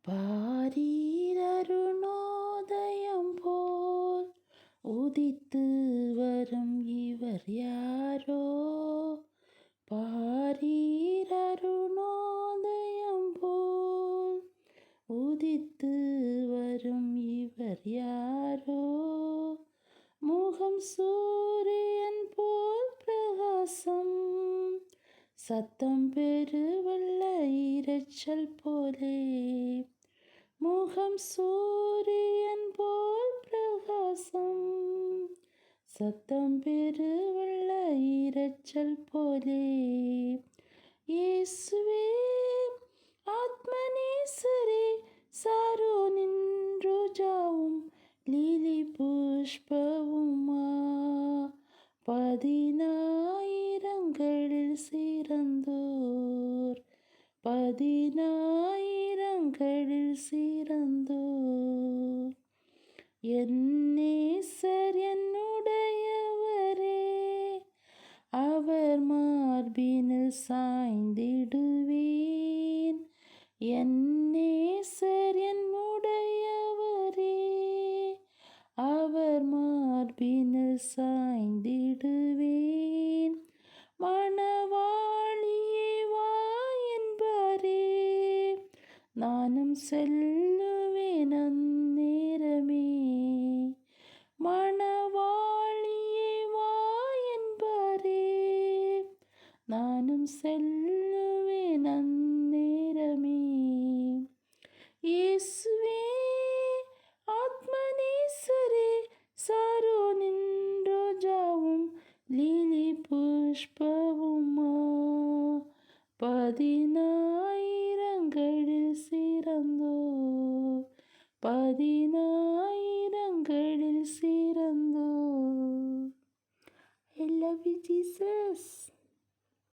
பாரீரருணோதயம் போல் உதித்து வரும் இவர் யாரோ? பாரீரருணோதயம் போல் உதித்து வரும் இவர் யாரோ? முகம் சூரியன் போல் பிரகாசம், சத்தம் பெருவெள்ள இரைச்சல் போலே. முகம் சூரியன் போல் பிரகாசம், சத்தம் பெருவெள்ள இரைச்சல் போலே. இயேசுவே ஆத்மநேசரே, சாரோனின் ரோஜாவும் லீலி புஷ்பவுமா, பதினாயிரங்களில் சிறந்தோர், பதினாயிரங்களில் சிறந்தோர். என் நேசர் என்னுடையவரே, அவர் மார்பினில் சாய்ந்திடுவேன். என் நேசர் என்னுடையவரே, அவர் மார்பினில் சாய்ந்திடுவேன். மணவாளியே வா என்பாரே, நானும் செல்லுவேன் அந்நேரமே. மணவாளியே வா என்பாரே, நானும் செல்லுவேன் அந்நேரமே. இயேசுவே ஆத்மநேசரே, சாரோனின் ரோஜாவும் lily புஷ்பவுமா, பதினாயிரங்களில் சிறந்தோர், பதினாயிரங்களில் சிறந்தோர். I love you, Jesus.